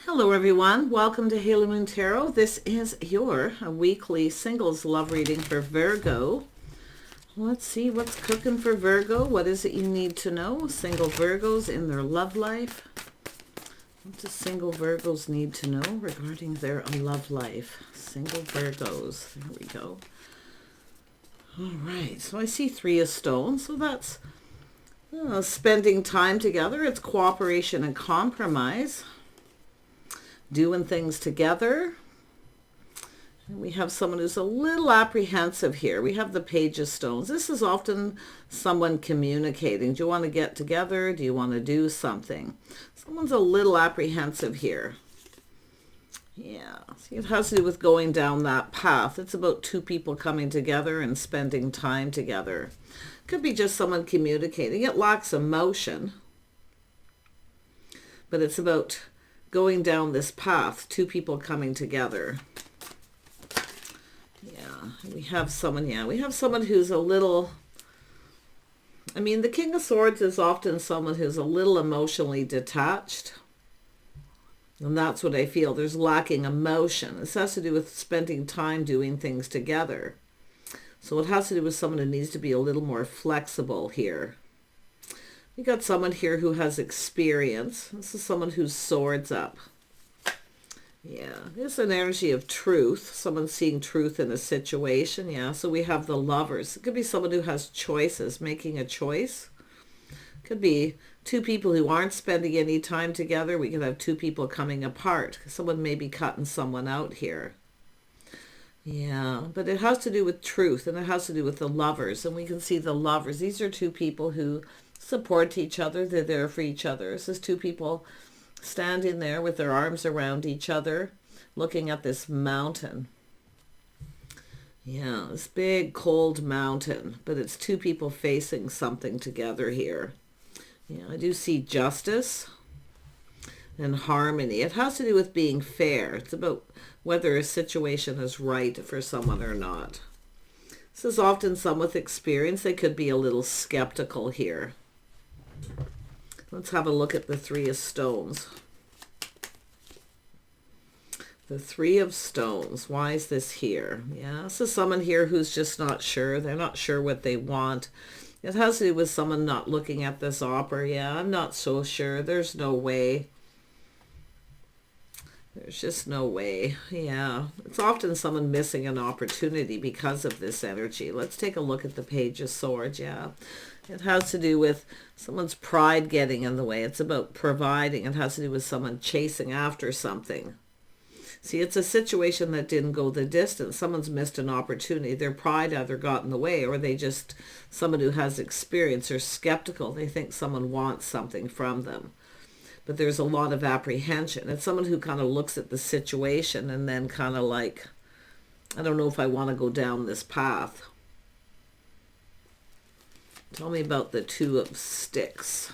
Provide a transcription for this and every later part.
Hello everyone, welcome to Halo Moon Tarot. This is your weekly singles love reading for Virgo. Let's see what's cooking for Virgo. What is it you need to know? Single Virgos in their love life. What do single Virgos need to know regarding their love life? Single Virgos. There we go. All right, so I see Three of Stones, so that's spending time together. It's cooperation and compromise. Doing things together. And we have someone who's a little apprehensive here. We have the Page of Stones. This is often someone communicating. Do you want to get together? Do you want to do something? Someone's a little apprehensive here. Yeah, see, it has to do with going down that path. It's about two people coming together and spending time together. Could be just someone communicating. It lacks emotion, but it's about going down this path, two people coming together. Yeah, we have someone who's a little, the King of Swords is often someone who's a little emotionally detached. And that's what I feel. There's lacking emotion. This has to do with spending time doing things together. So it has to do with someone who needs to be a little more flexible here. We got someone here who has experience. This is someone who's swords up. Yeah, it's an energy of truth. Someone seeing truth in a situation. Yeah, so we have the Lovers. It could be someone who has choices, making a choice. Could be two people who aren't spending any time together. We could have two people coming apart. Someone may be cutting someone out here. Yeah, but it has to do with truth, and it has to do with the Lovers. And we can see the Lovers. These are two people who support each other. They're there for each other. This is two people standing there with their arms around each other, looking at this mountain. Yeah, this big cold mountain, but it's two people facing something together here. Yeah, I do see justice and harmony. It has to do with being fair. It's about whether a situation is right for someone or not. This is often someone with experience. They could be a little skeptical here. Let's have a look at the Three of Stones. The Three of Stones. Why is this here? Yeah, this is someone here who's just not sure. They're not sure what they want. It has to do with someone not looking at this opera. Yeah, I'm not so sure. There's no way. There's just no way. Yeah, it's often someone missing an opportunity because of this energy. Let's take a look at the Page of Swords. Yeah, it has to do with someone's pride getting in the way. It's about providing. It has to do with someone chasing after something. See, it's a situation that didn't go the distance. Someone's missed an opportunity. Their pride either got in the way, or they just, someone who has experience or skeptical. They think someone wants something from them. But there's a lot of apprehension. It's someone who kind of looks at the situation and then kind of like, I don't know if I want to go down this path. Tell me about the Two of Sticks.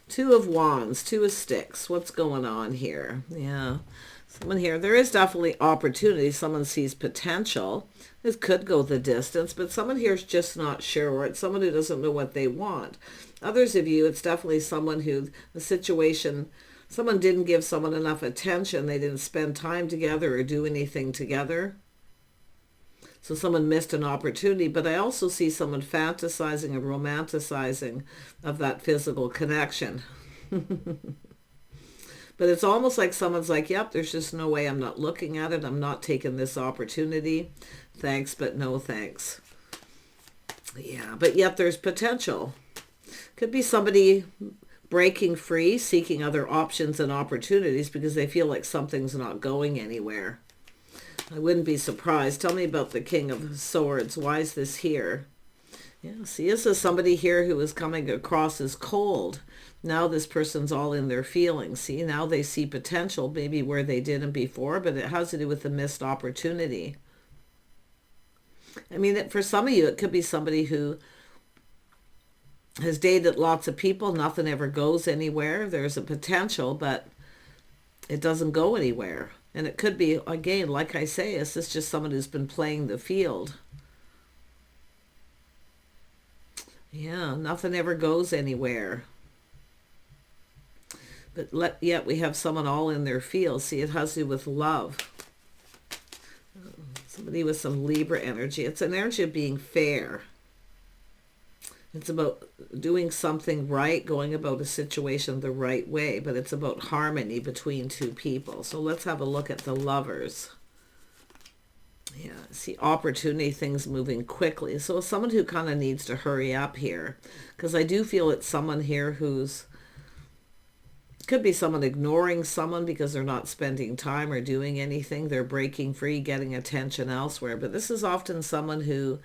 Two of Wands, Two of Sticks. What's going on here? Yeah. Someone here, there is definitely opportunity. Someone sees potential. This could go the distance, but someone here is just not sure, or it's someone who doesn't know what they want. Others of you, it's definitely someone who, the situation, someone didn't give someone enough attention. They didn't spend time together or do anything together. So someone missed an opportunity, but I also see someone fantasizing and romanticizing of that physical connection. But it's almost like someone's like, yep, there's just no way. I'm not looking at it. I'm not taking this opportunity. Thanks, but no thanks. Yeah, but yet there's potential. Could be somebody breaking free, seeking other options and opportunities because they feel like something's not going anywhere. I wouldn't be surprised. Tell me about the King of Swords. Why is this here? Yeah, see, this is somebody here who is coming across as cold. Now this person's all in their feelings. See, now they see potential maybe where they didn't before, but it has to do with the missed opportunity. For some of you, it could be somebody who has dated lots of people. Nothing ever goes anywhere. There's a potential, but it doesn't go anywhere. And it could be, again, like I say, it's just someone who's been playing the field. Yeah, nothing ever goes anywhere. But yet we have someone all in their field. See, it has to do with love. Somebody with some Libra energy. It's an energy of being fair. It's about doing something right, going about a situation the right way, but it's about harmony between two people. So let's have a look at the lovers. Yeah, see, opportunity, things moving quickly. So it's someone who kind of needs to hurry up here, because I do feel it's someone here who's, could be someone ignoring someone because they're not spending time or doing anything. They're breaking free, getting attention elsewhere. But this is often someone who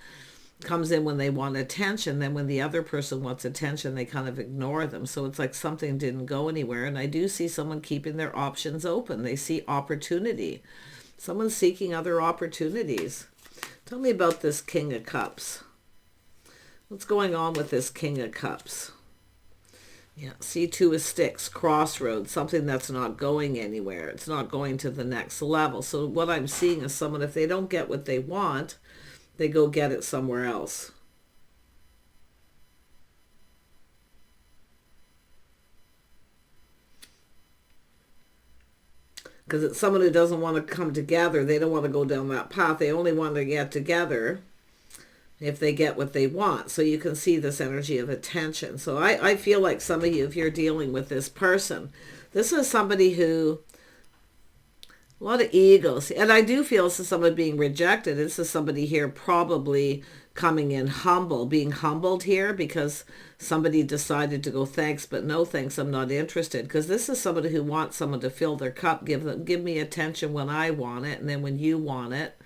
comes in when they want attention. Then when the other person wants attention, they kind of ignore them. So it's like something didn't go anywhere. And I do see someone keeping their options open. They see opportunity. Someone's seeking other opportunities. Tell me about this King of Cups. What's going on with this King of Cups? Yeah, see, Two of Sticks, crossroads, something that's not going anywhere. It's not going to the next level. So what I'm seeing is someone, if they don't get what they want, they go get it somewhere else. Because it's someone who doesn't want to come together. They don't want to go down that path. They only want to get together if they get what they want. So you can see this energy of attention. So I feel like some of you, if you're dealing with this person, this is somebody who, a lot of egos. And I do feel this is someone being rejected. This is somebody here probably coming in humble, being humbled here because somebody decided to go, thanks, but no thanks, I'm not interested. Because this is somebody who wants someone to fill their cup, give me attention when I want it, and then when you want it.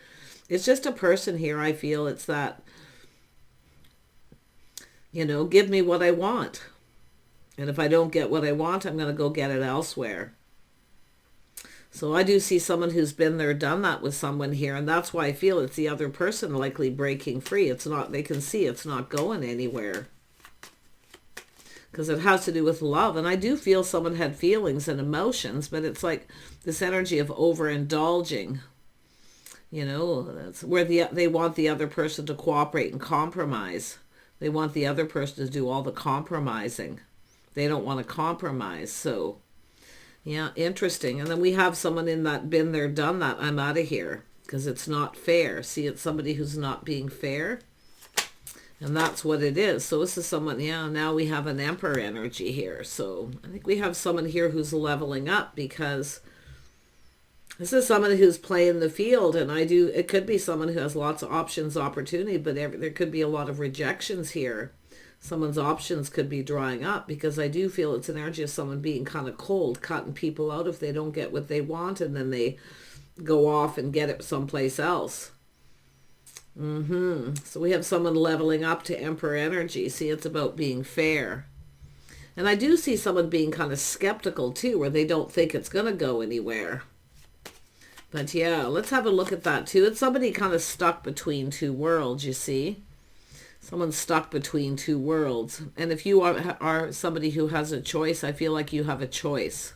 It's just a person here, I feel it's that, you know, give me what I want. And if I don't get what I want, I'm going to go get it elsewhere. So I do see someone who's been there, done that with someone here. And that's why I feel it's the other person likely breaking free. It's not, they can see it's not going anywhere. Because it has to do with love. And I do feel someone had feelings and emotions, but it's like this energy of overindulging. You know, that's where they want the other person to cooperate and compromise. They want the other person to do all the compromising. They don't want to compromise. So, yeah, interesting. And then we have someone in that been there, done that. I'm out of here because it's not fair. See, it's somebody who's not being fair. And that's what it is. So this is someone, yeah, now we have an Emperor energy here. So I think we have someone here who's leveling up because this is someone who's playing the field. And it could be someone who has lots of options, opportunity, but there could be a lot of rejections here. Someone's options could be drying up because I do feel it's an energy of someone being kind of cold, cutting people out if they don't get what they want, and then they go off and get it someplace else. So we have someone leveling up to Emperor energy. See, it's about being fair. And I do see someone being kind of skeptical too, where they don't think it's going to go anywhere. But yeah, let's have a look at that too. It's somebody kind of stuck between two worlds, you see. Someone's stuck between two worlds. And if you are somebody who has a choice, I feel like you have a choice.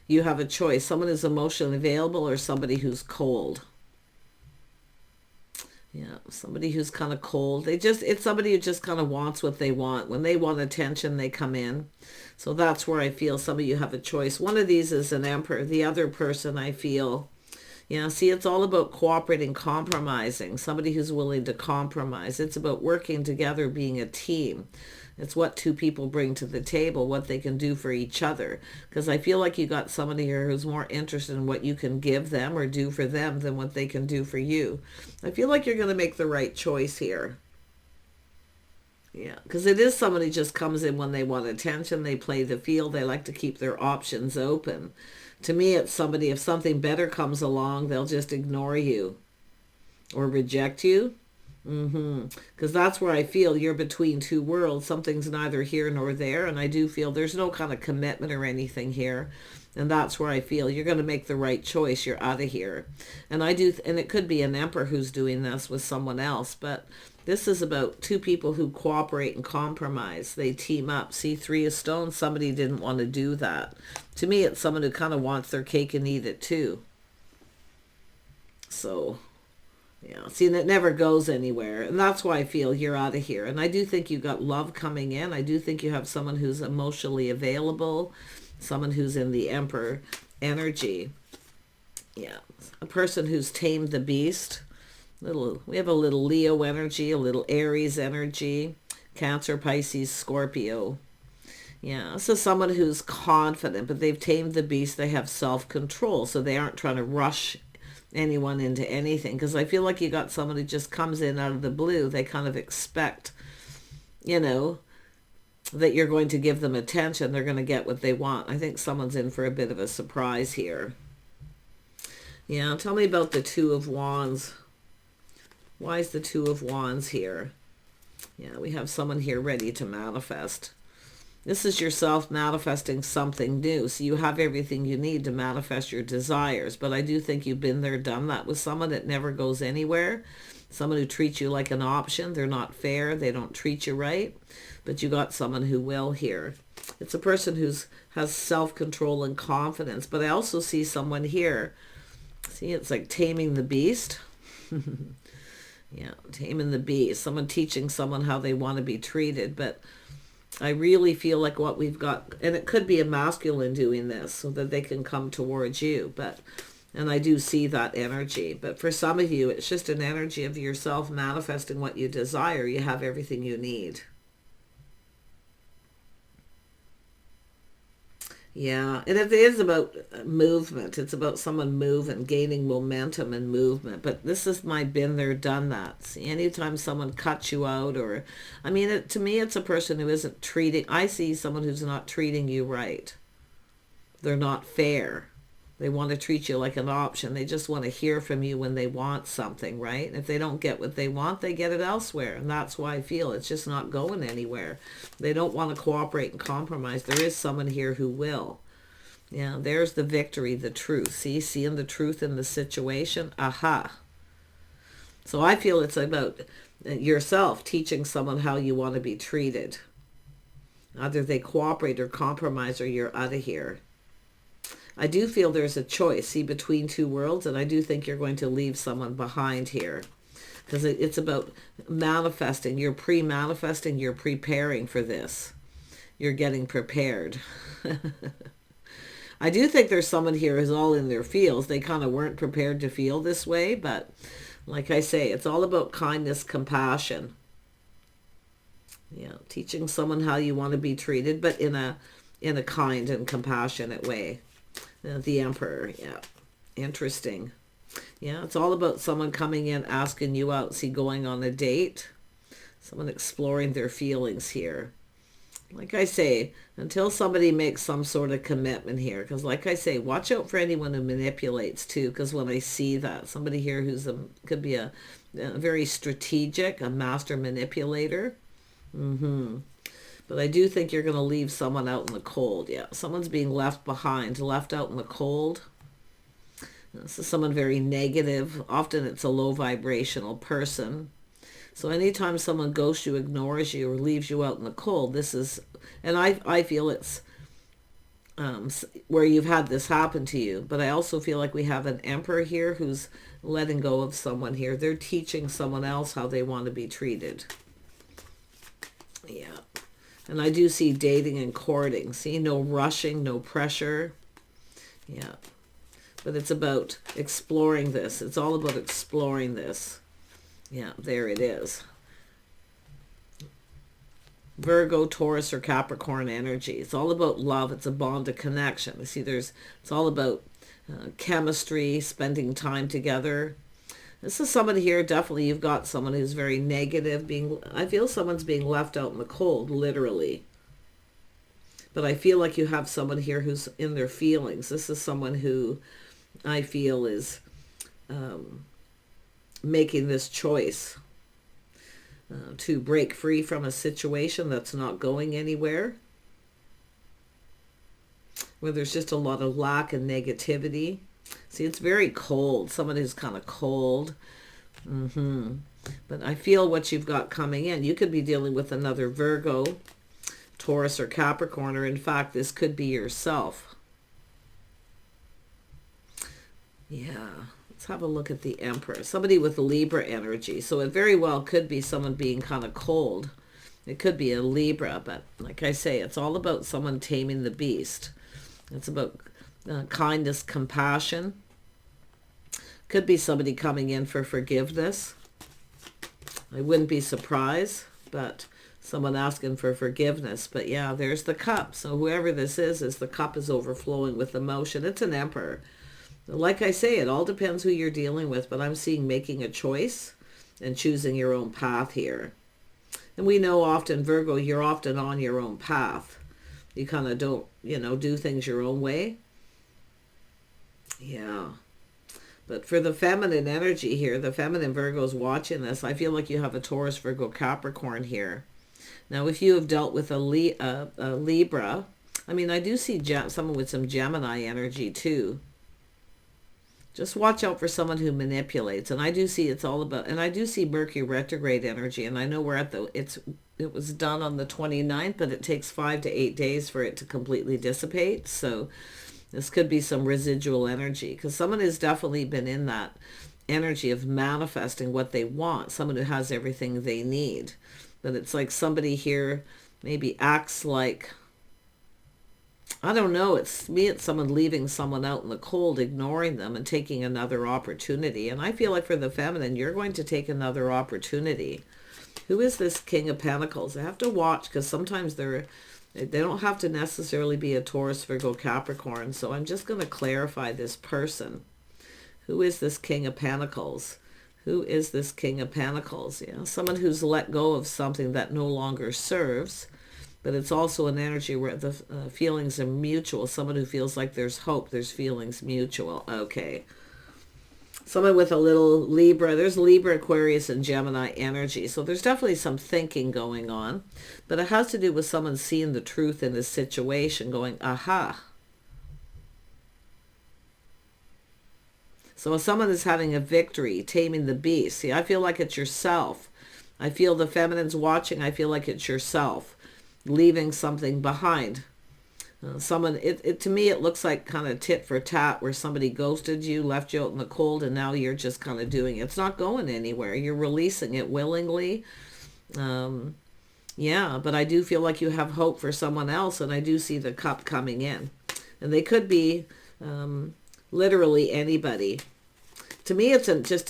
You have a choice. Someone is emotionally available or somebody who's cold. Yeah, somebody who's kind of cold. It's somebody who just kind of wants what they want. When they want attention, they come in. So that's where I feel some of you have a choice. One of these is an Emperor. The other person, I feel, yeah, see, it's all about cooperating, compromising. Somebody who's willing to compromise. It's about working together, being a team. It's what two people bring to the table, what they can do for each other. Because I feel like you got somebody here who's more interested in what you can give them or do for them than what they can do for you. I feel like you're going to make the right choice here. Yeah, because it is somebody who just comes in when they want attention. They play the field. They like to keep their options open. To me, it's somebody, if something better comes along, they'll just ignore you or reject you. Because that's where I feel you're between two worlds. Something's neither here nor there. And I do feel there's no kind of commitment or anything here. And that's where I feel you're going to make the right choice. You're out of here. And and it could be an Emperor who's doing this with someone else. But this is about two people who cooperate and compromise. They team up. See, Three of Stones, somebody didn't want to do that. To me, it's someone who kind of wants their cake and eat it too. So Yeah, see, and it never goes anywhere. And that's why I feel you're out of here. And I do think you got love coming in. I do think you have someone who's emotionally available, someone who's in the Emperor energy. Yeah, a person who's tamed the beast. We have a little Leo energy, a little Aries energy, Cancer, Pisces, Scorpio. Yeah, so someone who's confident, but they've tamed the beast. They have self-control, so they aren't trying to rush anyone into anything. Because I feel like you got someone who just comes in out of the blue. They kind of expect, you know, that you're going to give them attention. They're going to get what they want. I think someone's in for a bit of a surprise here. Yeah, tell me about the Two of Wands. Why is the Two of Wands here? Yeah, we have someone here ready to manifest. This is yourself manifesting something new. So you have everything you need to manifest your desires. But I do think you've been there, done that with someone that never goes anywhere. Someone who treats you like an option. They're not fair. They don't treat you right. But you got someone who will here. It's a person who has self-control and confidence. But I also see someone here. See, it's like taming the beast. Yeah, taming the beast. Someone teaching someone how they want to be treated. But I really feel like what we've got, and it could be a masculine doing this so that they can come towards you. And I do see that energy. But for some of you, it's just an energy of yourself manifesting what you desire. You have everything you need. Yeah, and it is about movement. It's about someone moving, gaining momentum and movement. But this is my been there, done that. See, anytime someone cuts you out, or, I mean, to me, it's a person who isn't treating, I see someone who's not treating you right. They're not fair. They want to treat you like an option. They just want to hear from you when they want something, right? And if they don't get what they want, they get it elsewhere. And that's why I feel it's just not going anywhere. They don't want to cooperate and compromise. There is someone here who will. Yeah, there's the victory, the truth. See, seeing the truth in the situation. Aha. So I feel it's about yourself teaching someone how you want to be treated. Either they cooperate or compromise, or you're out of here. I do feel there's a choice, see, between two worlds, and I do think you're going to leave someone behind here. Because it's about manifesting. You're pre-manifesting. You're preparing for this. You're getting prepared. I do think there's someone here who's all in their feels. They kind of weren't prepared to feel this way, but like I say, it's all about kindness, compassion. Yeah, teaching someone how you want to be treated, but in a kind and compassionate way. The Emperor, yeah. Interesting. Yeah, it's all about someone coming in, asking you out, see, going on a date. Someone exploring their feelings here. Like I say, until somebody makes some sort of commitment here. Because like I say, watch out for anyone who manipulates too. Because when I see that, somebody here who's could be a very strategic, a master manipulator. But I do think you're going to leave someone out in the cold. Yeah, someone's being left behind, left out in the cold. This is someone very negative. Often it's a low vibrational person. So anytime someone ghosts you, ignores you, or leaves you out in the cold, this is, and I feel it's where you've had this happen to you. But I also feel like we have an Emperor here who's letting go of someone here. They're teaching someone else how they want to be treated. Yeah. And I do see dating and courting. See, no rushing, no pressure. Yeah. But it's about exploring this. It's all about exploring this. Yeah, there it is. Virgo, Taurus, or Capricorn energy. It's all about love. It's a bond of connection. See, it's all about chemistry, spending time together. This is somebody here, definitely you've got someone who's very negative. I feel someone's being left out in the cold, literally. But I feel like you have someone here who's in their feelings. This is someone who I feel is making this choice to break free from a situation that's not going anywhere, where there's just a lot of lack and negativity. See, it's very cold. Someone who's kind of cold. But I feel what you've got coming in. You could be dealing with another Virgo, Taurus, or Capricorn, or in fact, this could be yourself. Yeah. Let's have a look at the Emperor. Somebody with Libra energy. So it very well could be someone being kind of cold. It could be a Libra, but like I say, it's all about someone taming the beast. It's about kindness, compassion. Could be somebody coming in for forgiveness. I wouldn't be surprised, but someone asking for forgiveness. But yeah, there's the cup. So whoever this is the cup is overflowing with emotion. It's an Emperor. Like I say, it all depends who you're dealing with, but I'm seeing making a choice and choosing your own path here. And we know often, Virgo, you're often on your own path. You kind of don't, do things your own way. Yeah. But for the feminine energy here, the feminine Virgo's watching this, I feel like you have a Taurus, Virgo, Capricorn here. Now, if you have dealt with a Libra, I mean, I do see someone with some Gemini energy too. Just watch out for someone who manipulates. And I do see it's all about, and I do see Mercury retrograde energy. And I know we're at it was done on the 29th, but it takes 5 to 8 days for it to completely dissipate. So this could be some residual energy, because someone has definitely been in that energy of manifesting what they want. Someone who has everything they need. But it's like somebody here maybe acts like, I don't know, it's someone leaving someone out in the cold, ignoring them and taking another opportunity. And I feel like for the feminine, you're going to take another opportunity. Who is this King of Pentacles? I have to watch, because sometimes they don't have to necessarily be a Taurus, Virgo, Capricorn. So I'm just going to clarify this person. Who is this King of Pentacles? Who is this King of Pentacles? Yeah, someone who's let go of something that no longer serves. But it's also an energy where the feelings are mutual. Someone who feels like there's hope, there's feelings mutual. Okay. Someone with a little Libra. There's Libra, Aquarius, and Gemini energy. So there's definitely some thinking going on. But it has to do with someone seeing the truth in this situation, going, aha. So if someone is having a victory, taming the beast. See, I feel like it's yourself. I feel the feminine's watching. I feel like it's yourself. Leaving something behind. Someone, to me, it looks like kind of tit for tat, where somebody ghosted you, left you out in the cold, and now you're just kind of doing it. It's not going anywhere. You're releasing it willingly. Yeah, but I do feel like you have hope for someone else, and I do see the cup coming in. And they could be literally anybody. To me, it's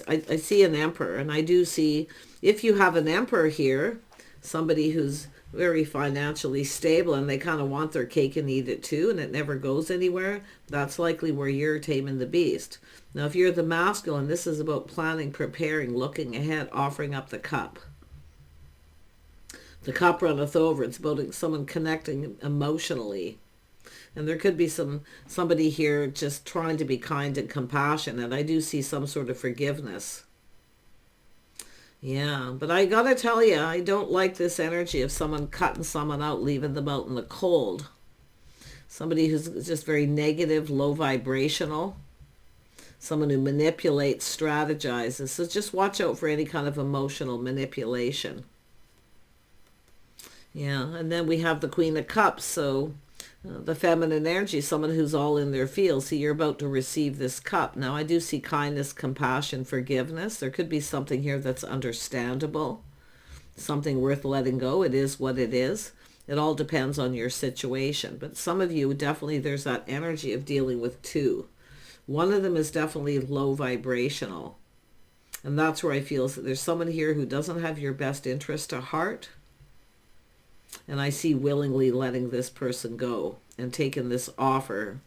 I see an Emperor, and I do see, if you have an Emperor here, somebody who's very financially stable and they kind of want their cake and eat it too, and it never goes anywhere, that's likely where you're taming the beast. Now, if you're the masculine, this is about planning, preparing, looking ahead, offering up the cup. The cup runneth over. It's about someone connecting emotionally. And there could be somebody here just trying to be kind and compassionate. I do see some sort of forgiveness. Yeah, but I gotta tell you, I don't like this energy of someone cutting someone out, leaving them out in the cold. Somebody who's just very negative, low vibrational. Someone who manipulates, strategizes. So just watch out for any kind of emotional manipulation. Yeah, and then we have the Queen of Cups, so the feminine energy, someone who's all in their field. See, you're about to receive this cup. Now, I do see kindness, compassion, forgiveness. There could be something here that's understandable, something worth letting go. It is what it is. It all depends on your situation. But some of you, definitely, there's that energy of dealing with two. One of them is definitely low vibrational. And that's where I feel that there's someone here who doesn't have your best interest at heart. And I see willingly letting this person go and taking this offer,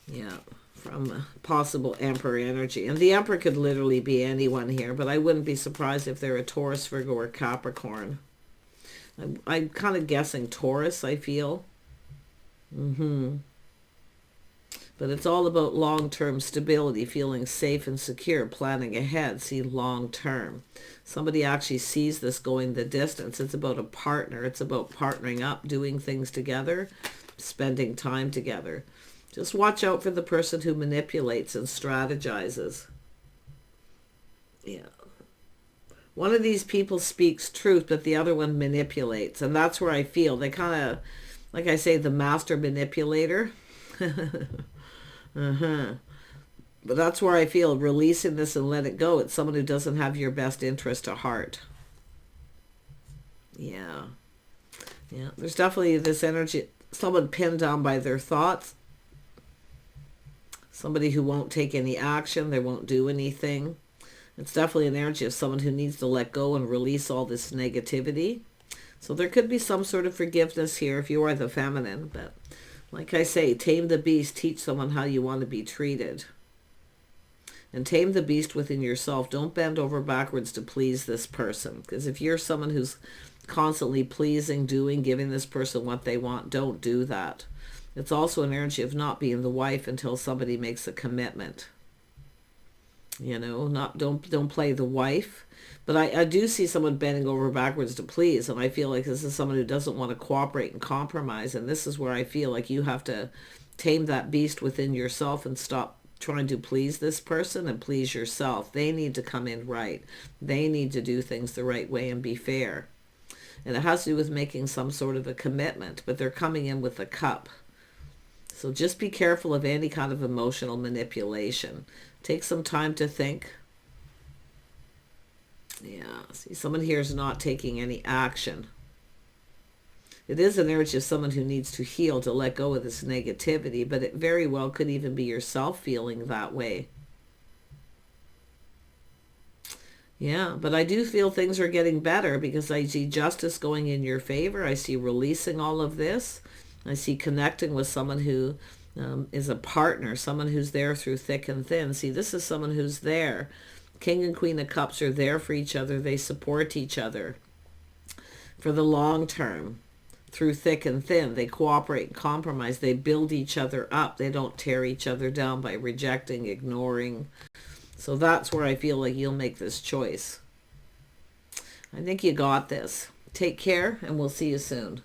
yeah, from possible Emperor energy. And the Emperor could literally be anyone here, but I wouldn't be surprised if they're a Taurus, Virgo, or Capricorn. I'm kind of guessing Taurus, I feel. But it's all about long-term stability, feeling safe and secure, planning ahead, see long-term. Somebody actually sees this going the distance. It's about a partner. It's about partnering up, doing things together, spending time together. Just watch out for the person who manipulates and strategizes. Yeah. One of these people speaks truth, but the other one manipulates. And that's where I feel they kind of, like I say, the master manipulator. But that's where I feel releasing this and let it go. It's someone who doesn't have your best interest at heart. Yeah. Yeah. There's definitely this energy, someone pinned down by their thoughts. Somebody who won't take any action. They won't do anything. It's definitely an energy of someone who needs to let go and release all this negativity. So there could be some sort of forgiveness here if you are the feminine. But like I say, tame the beast. Teach someone how you want to be treated. And tame the beast within yourself. Don't bend over backwards to please this person. Because if you're someone who's constantly pleasing, doing, giving this person what they want, don't do that. It's also an energy of not being the wife until somebody makes a commitment. You know, don't play the wife. But I do see someone bending over backwards to please. And I feel like this is someone who doesn't want to cooperate and compromise. And this is where I feel like you have to tame that beast within yourself and stop trying to please this person and please yourself. They need to come in right. They need to do things the right way and be fair. And it has to do with making some sort of a commitment, but they're coming in with a cup. So just be careful of any kind of emotional manipulation. Take some time to think. Yeah, see, someone here is not taking any action. It is an energy of someone who needs to heal, to let go of this negativity, but it very well could even be yourself feeling that way. Yeah, but I do feel things are getting better because I see justice going in your favor. I see releasing all of this. I see connecting with someone who is a partner, someone who's there through thick and thin. See, this is someone who's there. King and Queen of Cups are there for each other. They support each other for the long term. Through thick and thin, they cooperate and compromise. They build each other up. They don't tear each other down by rejecting, ignoring. So that's where I feel like you'll make this choice. I think you got this. Take care, and we'll see you soon.